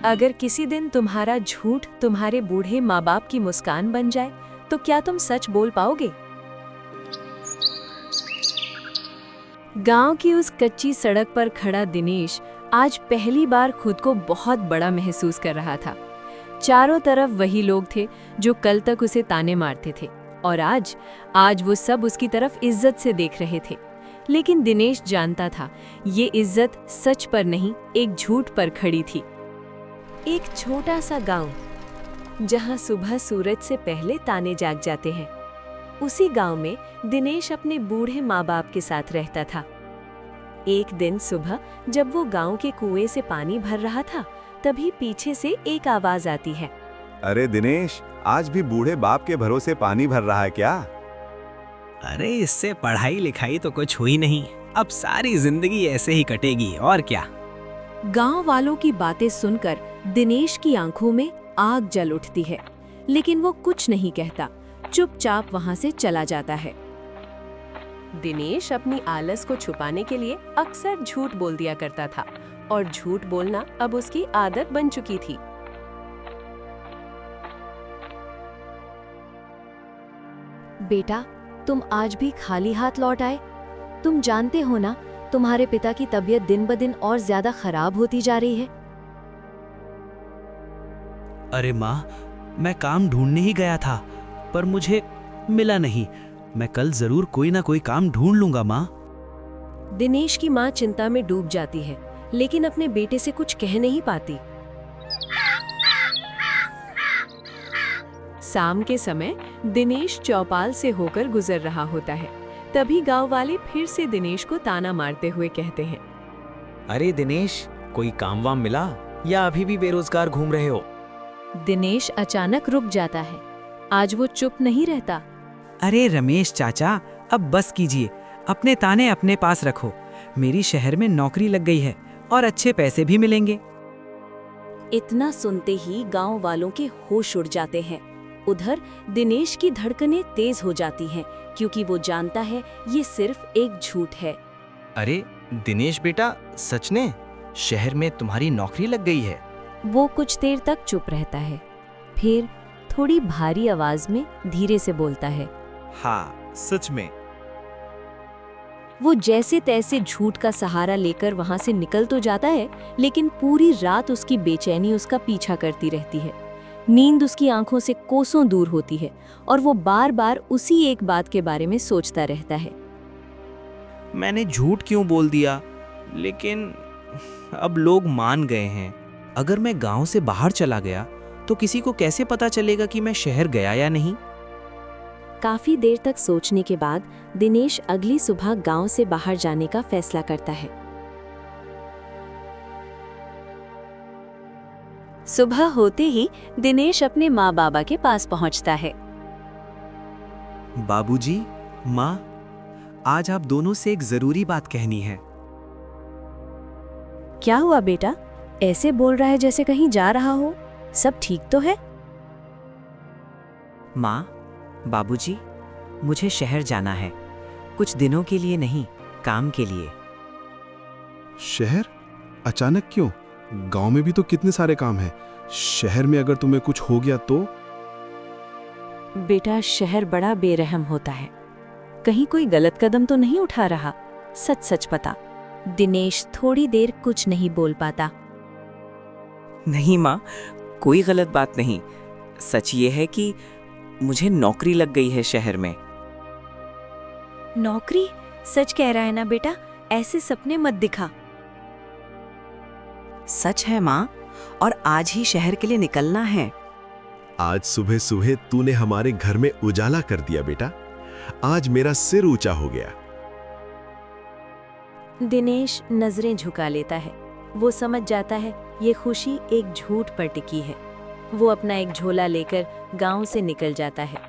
अगर किसी दिन तुम्हारा झूठ तुम्हारे बूढ़े माँ बाप की मुस्कान बन जाए तो क्या तुम सच बोल पाओगे? गांव की उस कच्ची सड़क पर खड़ा दिनेश आज पहली बार खुद को बहुत बड़ा महसूस कर रहा था। चारों तरफ वही लोग थे जो कल तक उसे ताने मारते थे और आज वो सब उसकी तरफ इज्जत से देख रहे थे। लेकिन दिनेश जानता था ये इज्जत सच पर नहीं, एक झूठ पर खड़ी थी। एक छोटा सा गांव जहां सुबह सूरज से पहले ताने जाग जाते हैं, उसी गांव में दिनेश अपने बूढ़े माँ बाप के साथ रहता था। एक दिन सुबह जब वो गांव के कुएं से पानी भर रहा था, तभी पीछे से एक आवाज आती है। अरे दिनेश, आज भी बूढ़े बाप के भरोसे पानी भर रहा है क्या? अरे इससे पढ़ाई लिखाई तो कुछ हुई नहीं, अब सारी जिंदगी ऐसे ही कटेगी और क्या। गांव वालों की बातें सुनकर दिनेश की आंखों में आग जल उठती है, लेकिन वो कुछ नहीं कहता, चुपचाप वहां से चला जाता है। दिनेश अपनी आलस को छुपाने के लिए अक्सर झूठ बोल दिया करता था और झूठ बोलना अब उसकी आदत बन चुकी थी। बेटा, तुम आज भी खाली हाथ लौट आए। तुम जानते हो ना, तुम्हारे पिता की तबीयत दिन ब दिन और ज्यादा खराब होती जा रही है। अरे माँ, मैं काम ढूंढने ही गया था, पर मुझे मिला नहीं। मैं कल जरूर कोई ना कोई काम ढूंढ लूंगा माँ। दिनेश की माँ चिंता में डूब जाती है, लेकिन अपने बेटे से कुछ कह नहीं पाती। शाम के समय दिनेश चौपाल से होकर गुजर रहा होता है। तभी गांव वाले फिर से दिनेश को ताना मारते हुए कहते हैं। अरे दिनेश, कोई काम वाम मिला या अभी भी बेरोजगार घूम रहे हो? दिनेश अचानक रुक जाता है। आज वो चुप नहीं रहता। अरे रमेश चाचा, अब बस कीजिए, अपने ताने अपने पास रखो। मेरी शहर में नौकरी लग गई है और अच्छे पैसे भी मिलेंगे। इतना सुनते ही गांव वालों के होश उड़ जाते हैं। उधर दिनेश की धड़कनें तेज हो जाती हैं, क्योंकि वो जानता है ये सिर्फ एक झूठ है। अरे दिनेश बेटा, सच ने शहर में तुम्हारी नौकरी लग गई है? वो कुछ देर तक चुप रहता है, फिर थोड़ी भारी आवाज में धीरे से बोलता है। हाँ, सच में। वो जैसे तैसे झूठ का सहारा लेकर वहां से निकल तो जाता है, लेकिन पूरी रात उसकी बेचैनी उसका पीछा करती रहती है। नींद उसकी आंखों से कोसों दूर होती है और वो बार बार उसी एक बात के बारे में सोचता रहता है। मैंने झूठ क्यों बोल दिया? लेकिन अब लोग मान गए हैं। अगर मैं गांव से बाहर चला गया तो किसी को कैसे पता चलेगा कि मैं शहर गया या नहीं? काफी देर तक सोचने के बाद दिनेश अगली सुबह गांव से बाहर जाने का फैसला करता है। सुबह होते ही दिनेश अपने माँ बाबा के पास पहुंचता है। बाबूजी, माँ, आज आप दोनों से एक जरूरी बात कहनी है। क्या हुआ बेटा? ऐसे बोल रहा है जैसे कहीं जा रहा हो। सब ठीक तो है? माँ, बाबूजी, मुझे शहर जाना है, कुछ दिनों के लिए नहीं, काम के लिए। शहर? अचानक क्यों? गांव में भी तो कितने सारे काम हैं। शहर में अगर तुम्हें कुछ हो गया तो? बेटा, शहर बड़ा बेरहम होता है। कहीं कोई गलत कदम तो नहीं उठा रहा? सच सच बता। दिनेश थोड़ी देर कुछ नहीं बोल पाता। नहीं माँ, कोई गलत बात नहीं। सच ये है कि मुझे नौकरी लग गई है शहर में। नौकरी? सच कह रहा है ना बेटा? ऐसे सपने मत दिखा। सच है माँ, और आज ही शहर के लिए निकलना है। आज सुबह सुबह तूने हमारे घर में उजाला कर दिया बेटा। आज मेरा सिर ऊंचा हो गया। दिनेश नजरें झुका लेता है। वो समझ जाता है ये खुशी एक झूठ पर टिकी है। वो अपना एक झोला लेकर गांव से निकल जाता है।